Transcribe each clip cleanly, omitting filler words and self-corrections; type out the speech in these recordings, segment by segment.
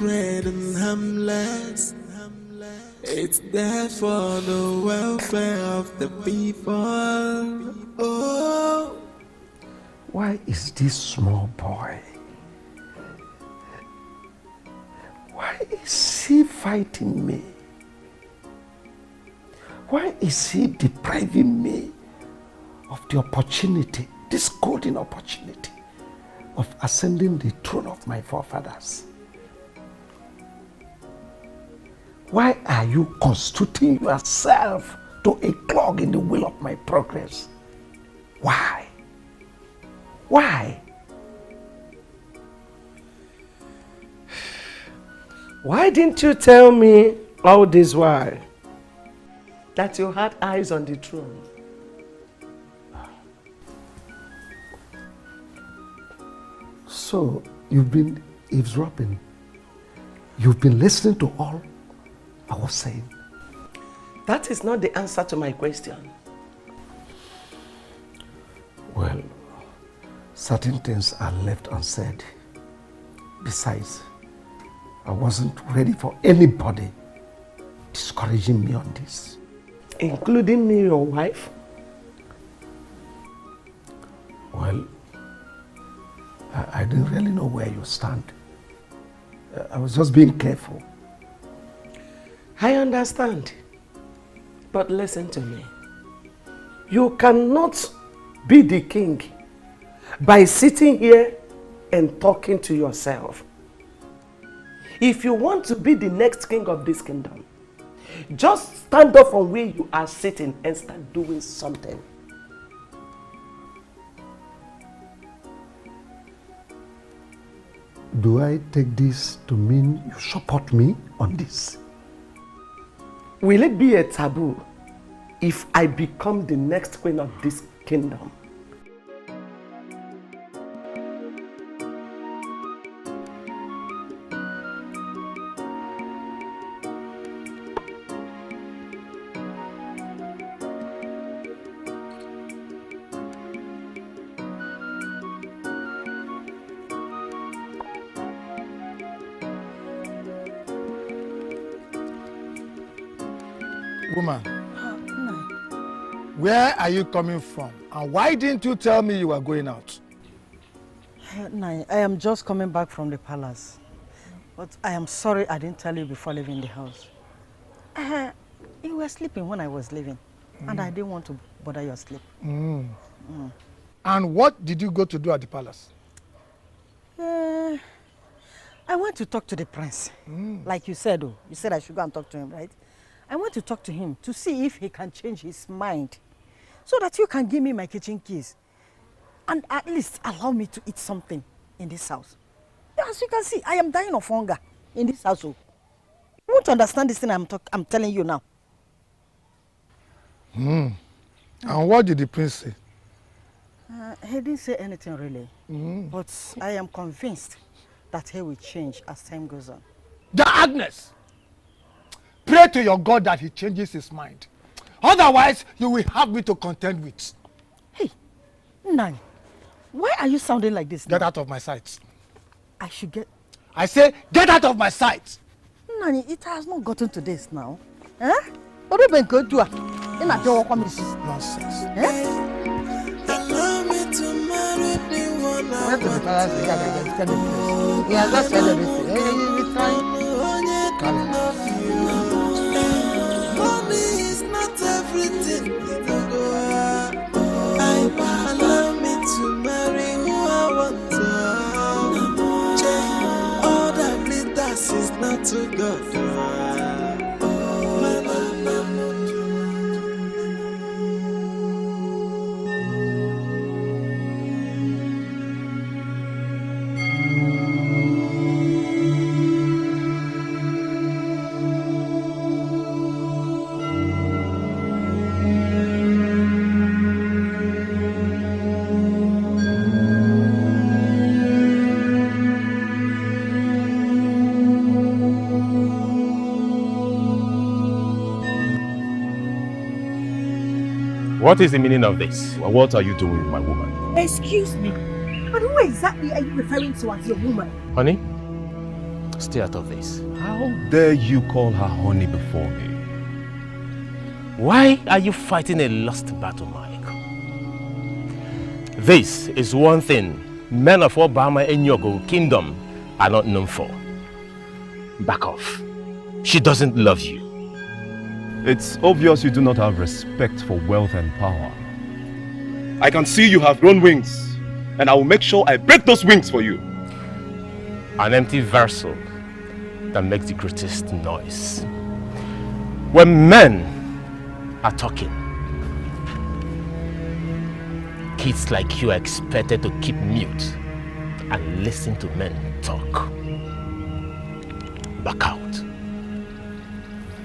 sacred and harmless. It's there for the welfare of the people. Oh. Why is this small boy? Why is he fighting me? Why is he depriving me of the opportunity, this golden opportunity of ascending the throne of my forefathers? Why are you constituting yourself to a clog in the wheel of my progress? Why? Why? Why didn't you tell me all this while that you had eyes on the throne? So, you've been eavesdropping. You've been listening to all I was saying. That is not the answer to my question. Well, certain things are left unsaid. Besides, I wasn't ready for anybody discouraging me on this. Including me, your wife? Well, I didn't really know where you stand. I was just being careful. I understand. But listen to me. You cannot be the king by sitting here and talking to yourself. If you want to be the next king of this kingdom, just stand up from where you are sitting and start doing something. Do I take this to mean you support me on this? Will it be a taboo if I become the next queen of this kingdom? Woman, where are you coming from? And why didn't you tell me you were going out? I am just coming back from the palace. But I am sorry I didn't tell you before leaving the house. You were sleeping when I was leaving. And I didn't want to bother your sleep. And what did you go to do at the palace? I went to talk to the prince. Like you said, oh. You said I should go and talk to him, right? I want to talk to him to see if he can change his mind so that you can give me my kitchen keys and at least allow me to eat something in this house. As you can see, I am dying of hunger in this house. You won't understand this thing I'm telling you now. And what did the prince say? He didn't say anything really, but I am convinced that he will change as time goes on. The Agnes! Pray to your God that he changes his mind. Otherwise, you will have me to contend with. Hey, Nai, why are you sounding like this now? Get out of my sight. I should get... I say, get out of my sight! Nani, it has not gotten to this now. Eh? What have been good to her? Nonsense. Eh? Allow me to marry the one I Went to the palace, he has just said everything. He will try. Money is not everything. Allow me to marry who I want to. All that glitters is not to God. What is the meaning of this? What are you doing with my woman? Excuse me, but who exactly are you referring to as your woman? Honey, stay out of this. How dare you call her honey before me? Why are you fighting a lost battle, Mike? This is one thing men of Obama and Yogo Kingdom are not known for. Back off. She doesn't love you. It's obvious you do not have respect for wealth and power. I can see you have grown wings, and I will make sure I break those wings for you. An empty vessel that makes the greatest noise. When men are talking, kids like you are expected to keep mute and listen to men talk. Back out.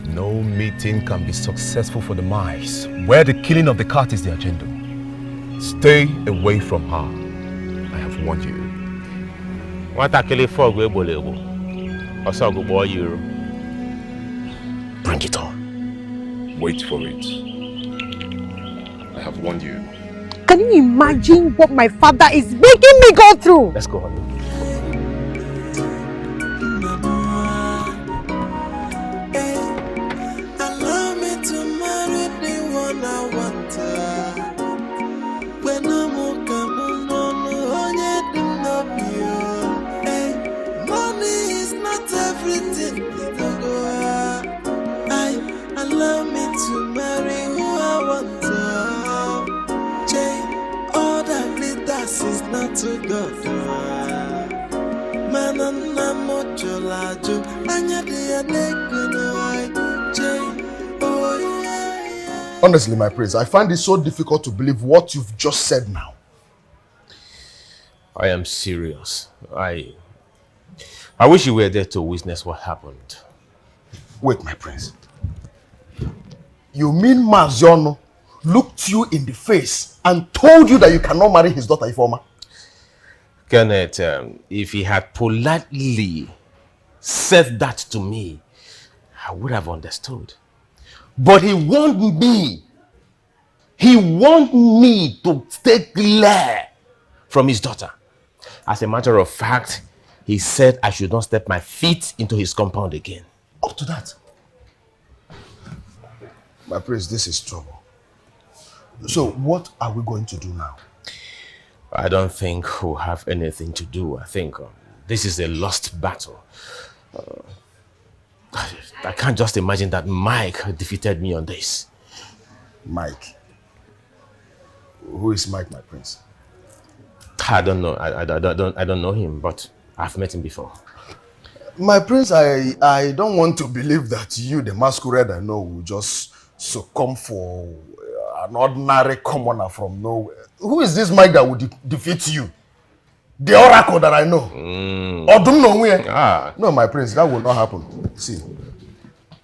No meeting can be successful for the mice where the killing of the cat is the agenda. Stay away from her. I have warned you. Bring it on. Wait for it. I have warned you. Can you imagine what my father is making me go through? Let's go, honey. Allow me to marry the one I want. When I'm money is not everything. Allow me to marry who I want. All that glitters is not to God. Honestly, my prince, I find it so difficult to believe what you've just said now. I am serious. I wish you were there to witness what happened. Wait, my prince. You mean Maziono looked you in the face and told you that you cannot marry his daughter Ifeoma? Kenneth, if he had politely said that to me, I would have understood. But he warned me. He warned me to stay clear from his daughter. As a matter of fact, he said I should not step my feet into his compound again. Up to that. My prince, this is trouble. So what are we going to do now? I don't think we'll have anything to do. I think this is a lost battle. I can't just imagine that Mike defeated me on this. Mike? Who is Mike, my prince? I don't know. I don't know him, but I've met him before. My prince, I don't want to believe that you, the masquerade I know, will just succumb for an ordinary commoner from nowhere. Who is this Mike that will defeat you? The oracle that I know. No, my prince, that will not happen. See,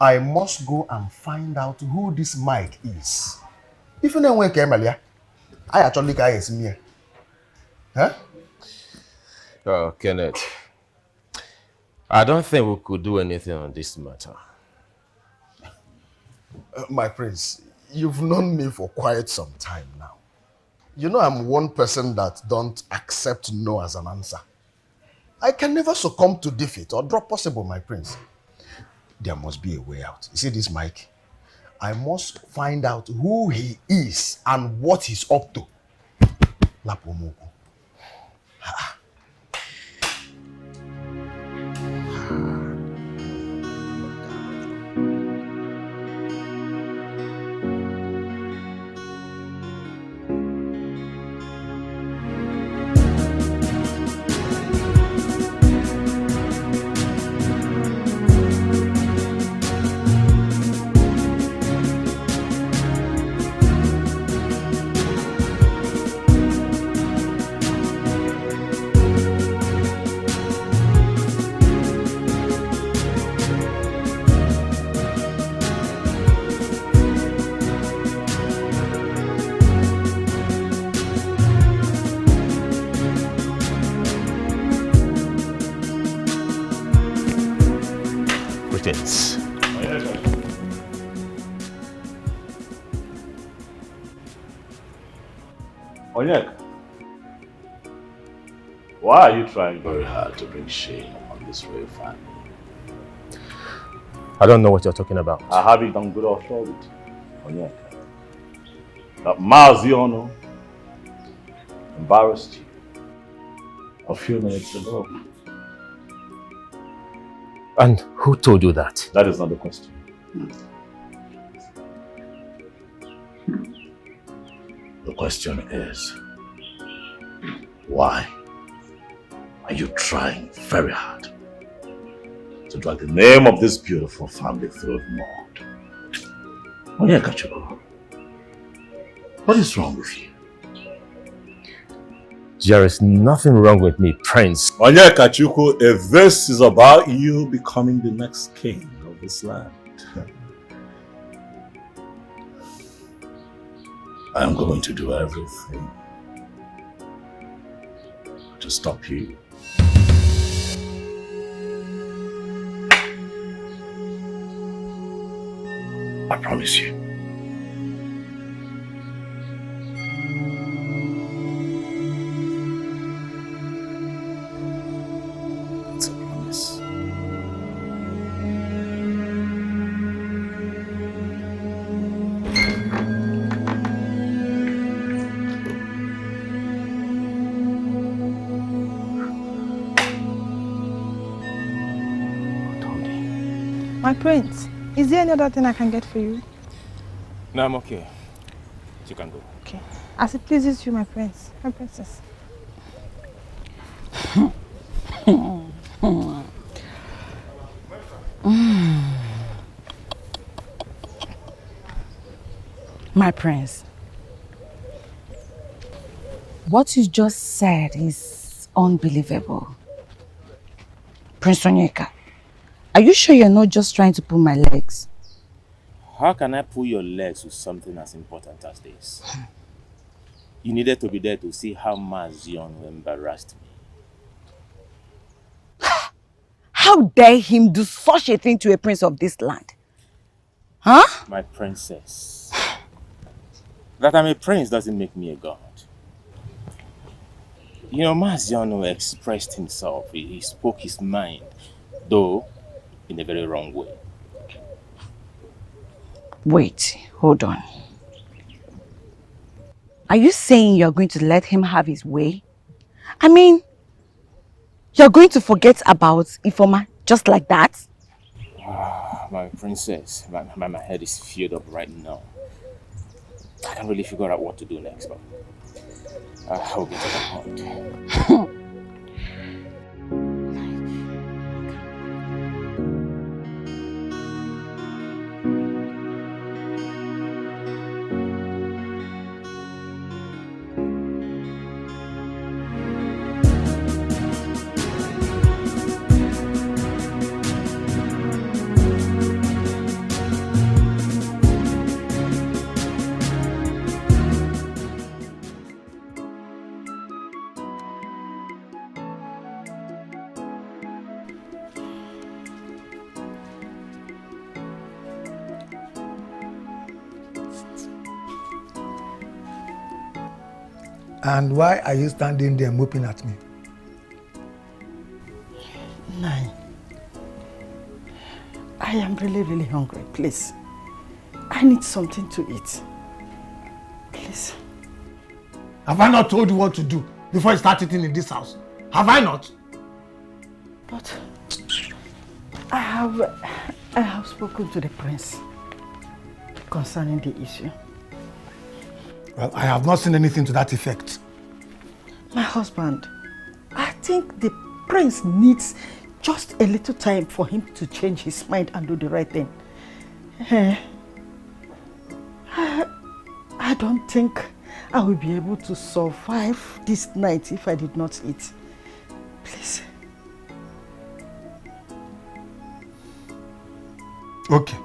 I must go and find out who this Mike is. If you know where Kemelia, I actually can't see me. Huh? Oh, Kenneth, I don't think we could do anything on this matter. My prince, you've known me for quite some time now. You know I'm one person that don't accept no as an answer. I can never succumb to defeat or drop possible, my prince. There must be a way out. You see this, Mike? I must find out who he is and what he's up to. Lapomoku. Why are you trying very hard to bring shame on this royal family? I don't know what you're talking about. I have it on good authority. Onyeka, that Maziono embarrassed you a few minutes ago. And who told you that? That is not the question. The question is, why are you trying very hard to drag the name of this beautiful family through the mud? Onyeka Chukwu, what is wrong with you? There is nothing wrong with me, Prince. Onyeka Chukwu, if this is about you becoming the next king of this land, I am going to do everything to stop you. I promise you. It's a promise. My prince, is there any other thing I can get for you? No, I'm okay. You can go. Okay. As it pleases you, my prince, my princess. My prince, what you just said is unbelievable. Prince Onyeka, are you sure you're not just trying to pull my legs? How can I pull your legs with something as important as this? You needed to be there to see how Mazion embarrassed me. How dare him do such a thing to a prince of this land? Huh? My princess. That I'm a prince doesn't make me a god. You know, Maziano expressed himself. He spoke his mind, though in a very wrong way. Wait, hold on. Are you saying you're going to let him have his way? I mean, you're going to forget about Ifoma just like that? My princess, my head is filled up right now. I can't really figure out what to do next, but I'll get to that point. And why are you standing there moping at me? Nine. I am really, really hungry. Please. I need something to eat. Please. Have I not told you what to do before you start eating in this house? Have I not? But I have spoken to the prince concerning the issue. Well, I have not seen anything to that effect. My husband, I think the prince needs just a little time for him to change his mind and do the right thing. I don't think I will be able to survive this night if I did not eat. Please. Okay.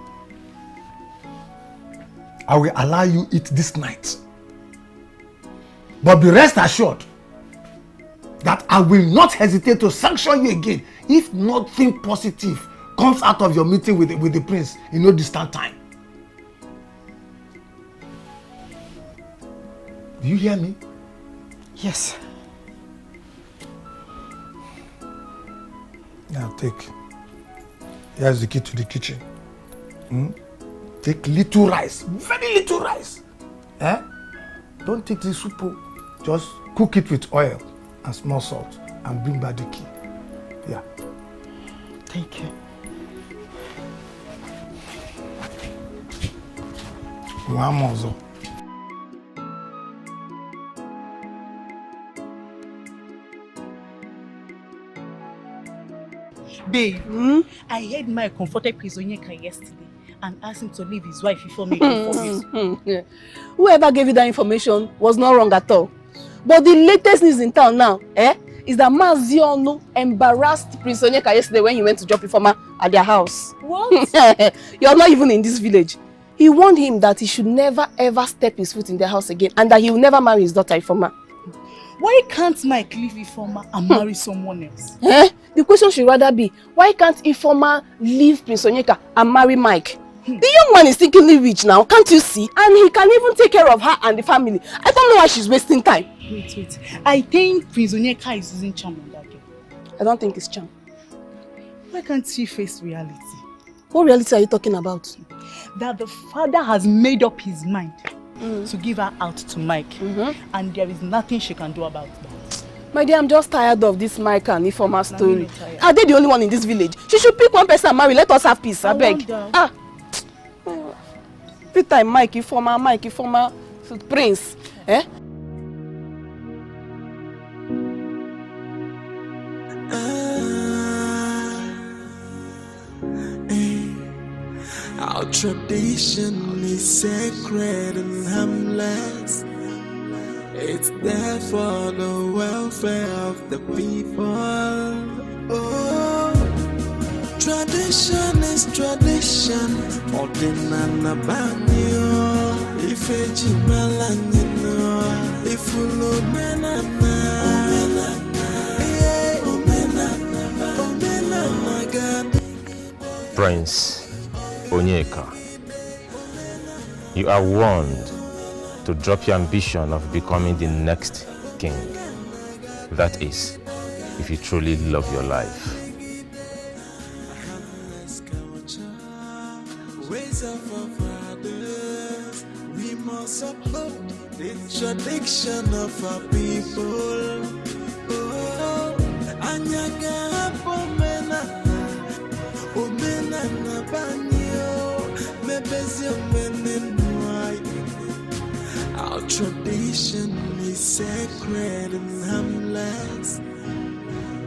I will allow you eat this night. But be rest assured that I will not hesitate to sanction you again if nothing positive comes out of your meeting with the prince in no distant time. Do you hear me? Yes. Now take. Here's the key to the kitchen. Take little rice, very little rice. Don't take the soup. Just cook it with oil and small salt and bring back the key. Yeah. Thank you. One more. Babe, I heard my comforted prisoner yesterday and asked him to leave his wife before making promise. Whoever gave you that information was not wrong at all. But the latest news in town now, is that Maziono embarrassed Prince Onyeka yesterday when he went to drop Ifeoma at their house. What? You're not even in this village. He warned him that he should never ever step his foot in their house again and that he will never marry his daughter Ifeoma. Why can't Mike leave Ifeoma and marry someone else? The question should rather be, why can't Ifeoma leave Prince Onyeka and marry Mike? The young man is thinkingly rich now, can't you see? And he can even take care of her and the family. I don't know why she's wasting time. Wait. I think Prince Onyeka is using charm on that girl. I don't think it's charm. Why can't she face reality? What reality are you talking about? That the father has made up his mind to give her out to Mike. And there is nothing she can do about that. My dear, I'm just tired of this Mike and Ifeoma story. Are they the only one in this village? She should pick one person and marry. Let us have peace, I beg. Every time Mike, Ifeoma, Prince. Our tradition is sacred and harmless. It's there for the welfare of the people. Oh, tradition is tradition. Ordinana banyo, ifeji malanino, ifulo menana, omenana God. Prince Onyeka, you are warned to drop your ambition of becoming the next king. That is, if you truly love your life. Ways of our fathers, we must uphold the tradition of our people. Oh, Anyaga Pomena, Omena Nabanyo, Mebezio Menenwai. Our tradition is sacred and harmless.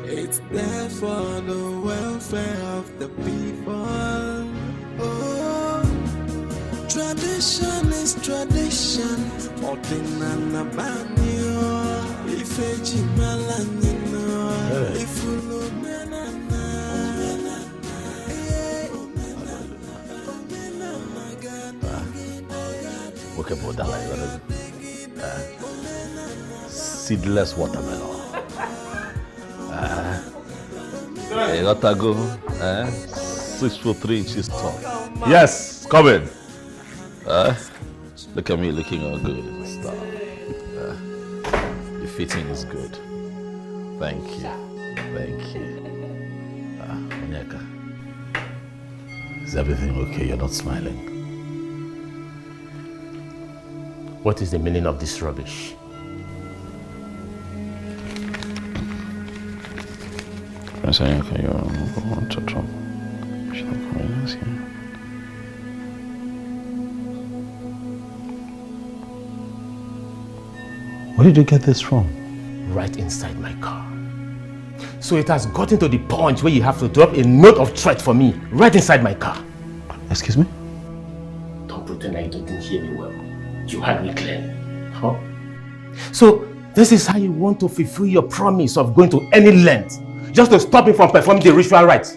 It's there for the welfare of the people. Oh, tradition is tradition. Ordinana banyo, ifeji malanino, ifulo menana. Okay, Bodala, seedless watermelon. You got to go 6 foot 3 inches tall. Yes, come in. Look at me looking all good and stuff. The fitting is good. Thank you. Onyeka, is everything okay? You're not smiling. What is the meaning of this rubbish? Prince Onyeka, you're going to trouble. Where did you get this from? Right inside my car. So it has gotten to the point where you have to drop a note of threat for me right inside my car. Excuse me? Don't pretend like you didn't hear me well. You heard me clearly. Huh? So this is how you want to fulfill your promise of going to any length just to stop me from performing the ritual rites.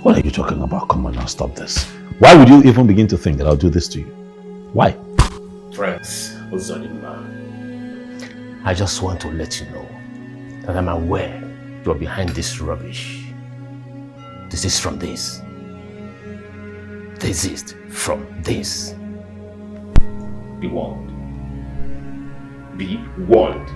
What are you talking about? Come on now, stop this. Why would you even begin to think that I'll do this to you? Why? Prince Ozodima, I just want to let you know that I'm aware you're behind this rubbish. This is from this. This is from this. Be warned. Be warned.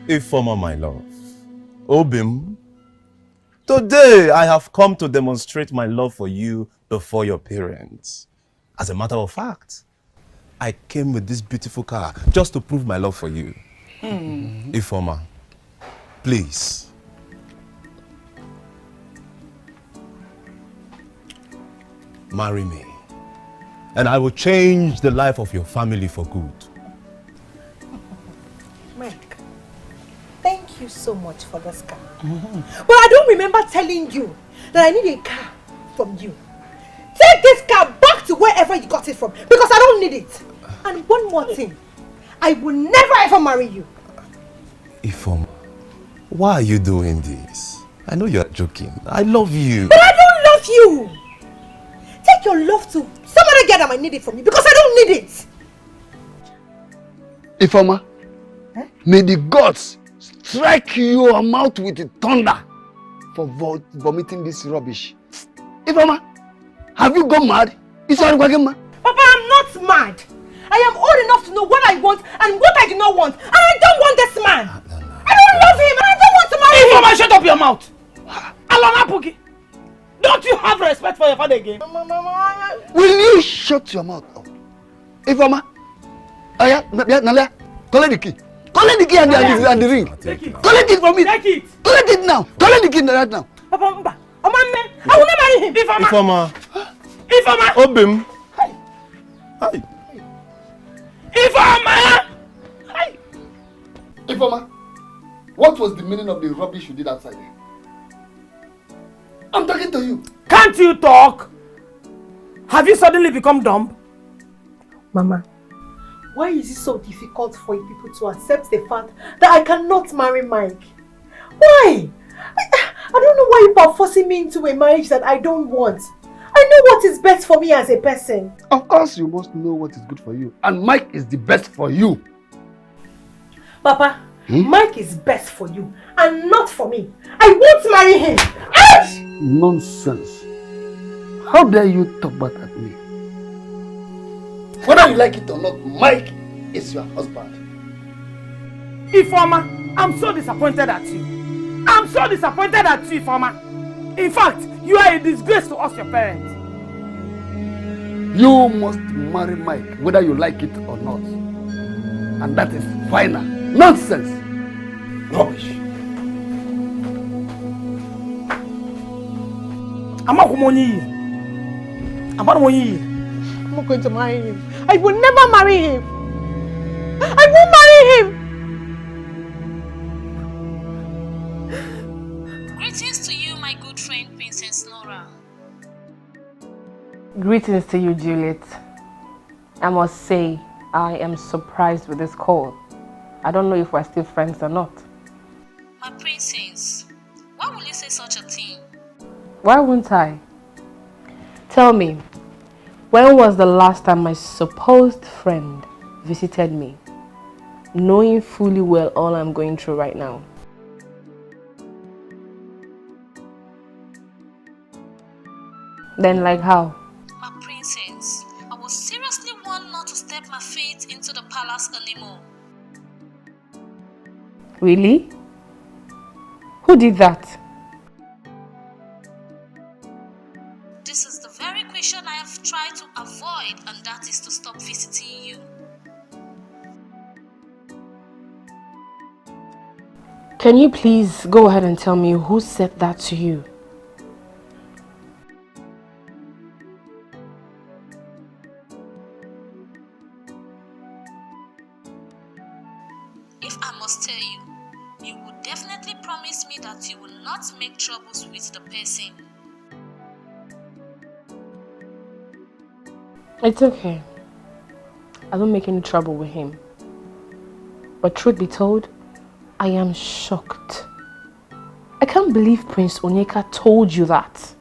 Ifoma, my love. Obim, today I have come to demonstrate my love for you before your parents. As a matter of fact, I came with this beautiful car just to prove my love for you. Ifoma, please. Marry me, and I will change the life of your family for good. Mike, thank you so much for this car. But I don't remember telling you that I need a car from you. Take this car back to wherever you got it from, because I don't need it. And one more thing, I will never ever marry you. Ifoma, why are you doing this? I know you are joking. I love you. But I don't love you. Take your love to some other girl that might need it from you, because I don't need it. Ifoma, may the gods strike your mouth with the thunder for vomiting this rubbish. Ifoma, have you gone mad? Papa, I'm not mad. I am old enough to know what I want and what I do not want. And I don't want this man. I don't love him and I don't want to marry him. Ifoma, shut up your mouth. Alona Puki, don't you have respect for your father again? Will you shut your mouth up? Ifoma, Nalia, collect the key. Collect the key and the ring. Collect it from me. Take it. Collect it now. Collect the key right now. Papa, I will not marry him. Ifoma. Ifoma. Obim. Hi. Ifoma. Hi. Ifoma, what was the meaning of the rubbish you did outside there? I'm talking to you. Can't you talk? Have you suddenly become dumb? Mama, why is it so difficult for you people to accept the fact that I cannot marry Mike? Why? I don't know why you are forcing me into a marriage that I don't want. I know what is best for me as a person. Of course you must know what is good for you. And Mike is the best for you. Papa, Mike is best for you and not for me. I won't marry him. Ouch! Nonsense. How dare you talk back at me? Whether you like it or not, Mike is your husband. Ifoma, I'm so disappointed at you. I'm so disappointed at you, Ifoma. In fact, you are a disgrace to us, your parents. You must marry Mike, whether you like it or not. And that is final. Nonsense. Rubbish. I'm not going to marry him. I will never marry him. I won't marry him. Greetings to you, my good friend, Princess Nora. Greetings to you, Juliet. I must say, I am surprised with this call. I don't know if we're still friends or not. My princess, why will you say such a thing? Why wouldn't I? Tell me, when was the last time my supposed friend visited me, knowing fully well all I'm going through right now? Then like how? My princess, I was seriously warned not to step my feet into the palace anymore. Really? Who did that? This is the very question I have tried to avoid, and that is to stop visiting you. Can you please go ahead and tell me who said that to you? If I must tell you, you would definitely promise me that you will not make troubles with the person. It's okay. I don't make any trouble with him. But truth be told, I am shocked. I can't believe Prince Onyeka told you that.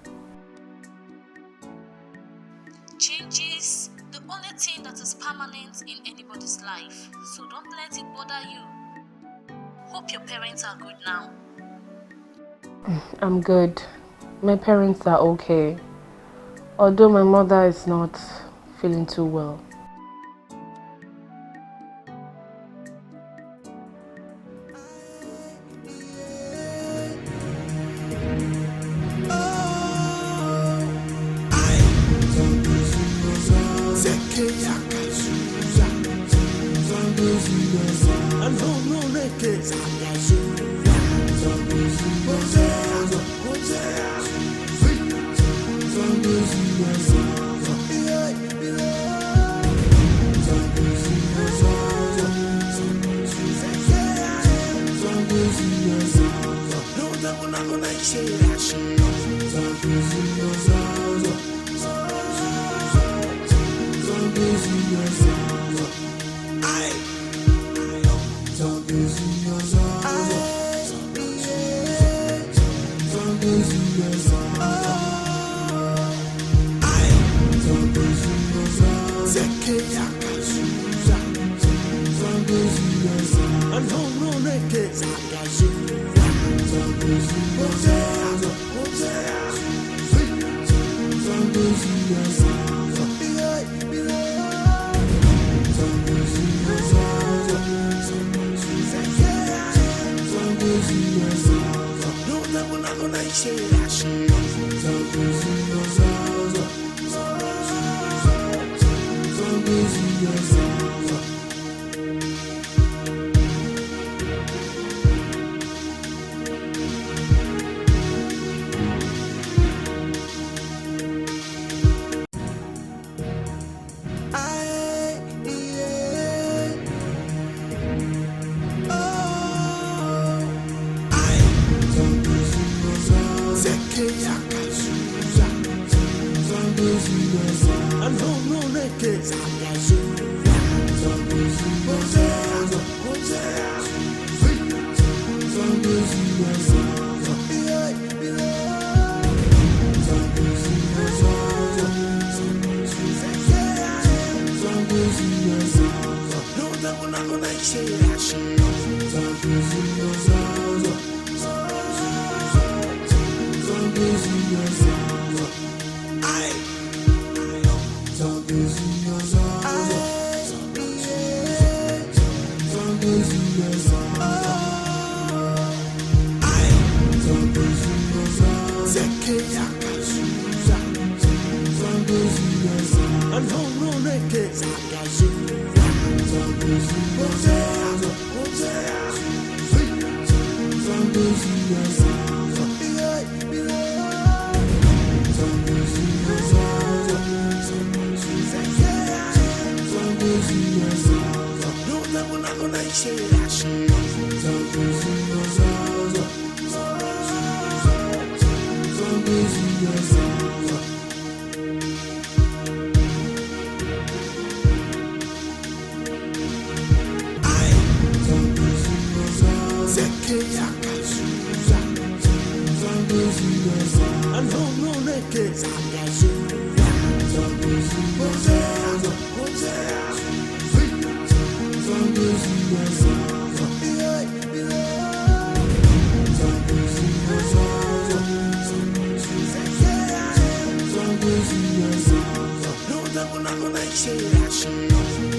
Change is the only thing that is permanent in anybody's life, so don't let it bother you. Hope your parents are good now. I'm good. My parents are okay. Although my mother is not feeling too well.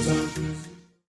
Don't